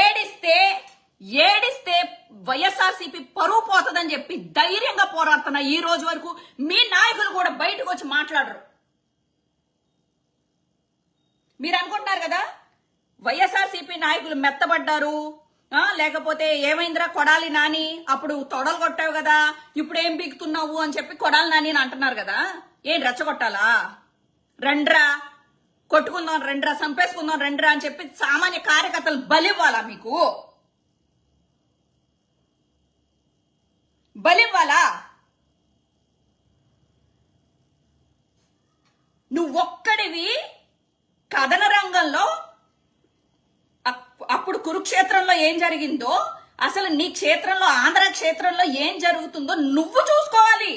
ఏడిస్తే ఏడిస్తే వైఎస్ఆర్సీపీ పరువు పోతుందని చెప్పి ధైర్యంగా పోరాడుతున్న ఈ రోజు వరకు మీ నాయకులు కూడా బయటకు వచ్చి మాట్లాడరు. మీరు అనుకుంటున్నారు కదా వైఎస్ఆర్సీపీ నాయకులు మెత్తబడ్డారు, లేకపోతే ఏమైందిరా కొడాలి నాని, అప్పుడు తొడలు కొట్టావు కదా, ఇప్పుడు ఏం పీకుతున్నావు అని చెప్పి కొడాలి నాని అని అంటున్నారు కదా. ఏం రెచ్చగొట్టాలా? రండ్రా కొట్టుకుందాం, రండ్రా చంపేసుకుందాం, రండ్రా అని చెప్పి సామాన్య కార్యకర్తలు బలివ్వాలా? మీకు బలివ్వాలా? నువ్వొక్కడివి కథన రంగంలో అప్పుడు కురుక్షేత్రంలో ఏం జరిగిందో, అసలు నీ క్షేత్రంలో ఆంధ్ర క్షేత్రంలో ఏం జరుగుతుందో నువ్వు చూసుకోవాలి.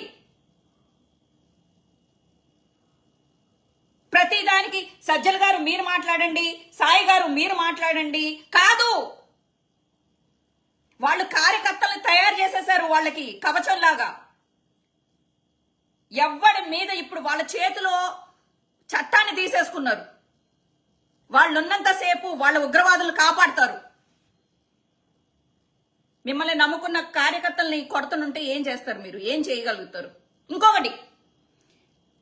ప్రతిదానికి సజ్జల గారు మీరు మాట్లాడండి, సాయి గారు మీరు మాట్లాడండి కాదు. వాళ్ళు కార్యకర్తల్ని తయారు చేసేశారు, వాళ్ళకి కవచంలాగా. ఎవడి మీద ఇప్పుడు వాళ్ళ చేతిలో చట్టాన్ని తీసేసుకున్నారు. వాళ్ళున్నంతసేపు వాళ్ళ ఉగ్రవాదులు కాపాడతారు. మిమ్మల్ని నమ్ముకున్న కార్యకర్తల్ని కొడుతుంటే ఏం చేస్తారు మీరు? ఏం చేయగలుగుతారు? ఇంకొకటి,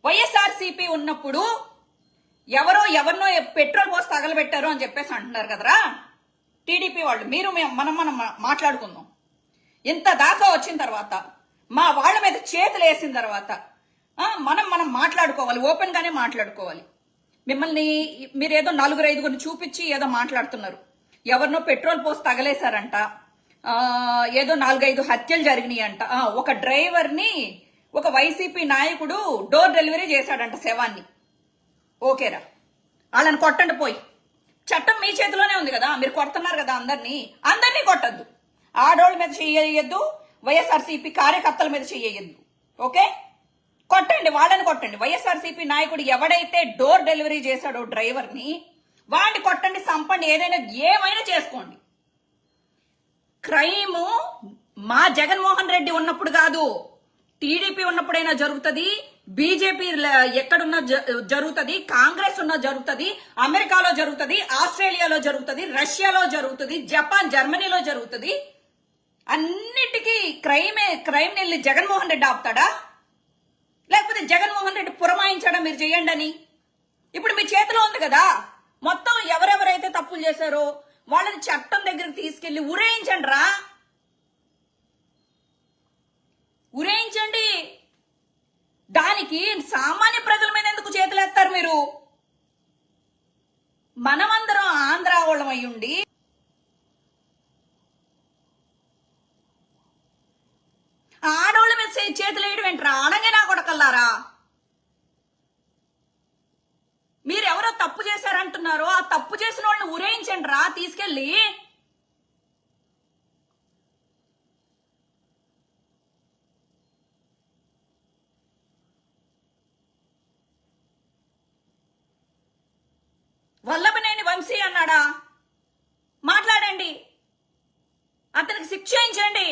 వైఎస్ఆర్సీపీ ఉన్నప్పుడు ఎవరినో పెట్రోల్ పోసి తగలబెట్టారు అని చెప్పేసి అంటున్నారు కదరా టీడీపీ వాళ్ళు. మీరు మనం మాట్లాడుకుందాం. ఇంత దాకా వచ్చిన తర్వాత, మా వాళ్ళ మీద చేతులు వేసిన తర్వాత మనం మాట్లాడుకోవాలి, ఓపెన్ గానే మాట్లాడుకోవాలి. మిమ్మల్ని మీరేదో 4-5 చూపించి ఏదో మాట్లాడుతున్నారు. ఎవరినో పెట్రోల్ పోసి తగలేశారంట, ఏదో 4-5 హత్యలు జరిగినాయి అంట. ఒక డ్రైవర్ని ఒక వైసీపీ నాయకుడు డోర్ డెలివరీ చేశాడంట శవాన్ని. ఓకేరా, వాళ్ళని కొట్టండి పోయి. చట్టం మీ చేతిలోనే ఉంది కదా, మీరు కొడుతున్నారు కదా అందరినీ కొట్టద్దు. ఆడోళ్ళ మీద చెయ్యొద్దు, వైఎస్ఆర్సీపీ కార్యకర్తల మీద చెయ్యొద్దు. ఓకే, కొట్టండి, వాళ్ళని కొట్టండి. వైఎస్ఆర్సీపీ నాయకుడు ఎవడైతే డోర్ డెలివరీ చేశాడో డ్రైవర్ని, వాడిని కొట్టండి, చంపండి, ఏమైనా చేసుకోండి. క్రైము మా జగన్మోహన్ రెడ్డి ఉన్నప్పుడు కాదు, టీడీపీ ఉన్నప్పుడైనా జరుగుతుంది, బీజేపీ ఎక్కడున్నా జరుగుతుంది, కాంగ్రెస్ ఉన్నా జరుగుతుంది, అమెరికాలో జరుగుతుంది, ఆస్ట్రేలియాలో జరుగుతుంది, రష్యాలో జరుగుతుంది, జపాన్ జర్మనీలో జరుగుతుంది. అన్నిటికీ క్రైమ్ వెళ్ళి జగన్మోహన్ రెడ్డి ఆపుతాడా? లేకపోతే జగన్మోహన్ రెడ్డి పురమాయించాడా మీరు చేయండి అని? ఇప్పుడు మీ చేతిలో ఉంది కదా, మొత్తం ఎవరెవరైతే తప్పులు చేశారో వాళ్ళని చట్టం దగ్గరికి తీసుకెళ్లి ఉరేయించండి రా, ఉరేయించండి. దానికి సామాన్య ప్రజల మీద ఎందుకు చేతులేస్తారు మీరు? మనమందరం ఆంధ్ర వాళ్ళం అయ్యుండి ఆడోళ్ళ మీద చేతులు వేయడం ఏంట్రా? అనగే నా కొడకల్లారా, మీరెవరో తప్పు చేశారంటున్నారో ఆ తప్పు చేసిన వాళ్ళని ఉరేయించండి రా తీసుకెళ్ళి. వల్లభనేని వంశీ అన్నాడా? మాట్లాడండి, అతనికి శిక్ష చేయించండి.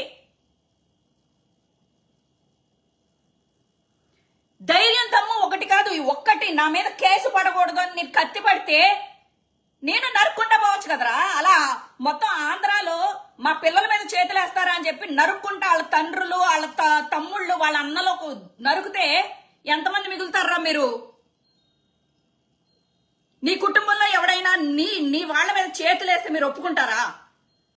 ధైర్యం తమ్ము ఒకటి కాదు, ఒక్కటి నా మీద కేసు పడకూడదు అని నీకు కత్తి పడితే నేను నరుక్కుంటా పోవచ్చు కదరా. అలా మొత్తం ఆంధ్రాలో మా పిల్లల మీద చేతులేస్తారా అని చెప్పి నరుక్కుంటా వాళ్ళ తండ్రులు, వాళ్ళ తమ్ముళ్ళు, వాళ్ళ అన్నలకు నరుకుతే ఎంతమంది మిగులుతారా మీరు? నీ కుటుంబంలో ఎవడైనా నీ వాళ్ళ మీద చేతులేస్తే మీరు ఒప్పుకుంటారా?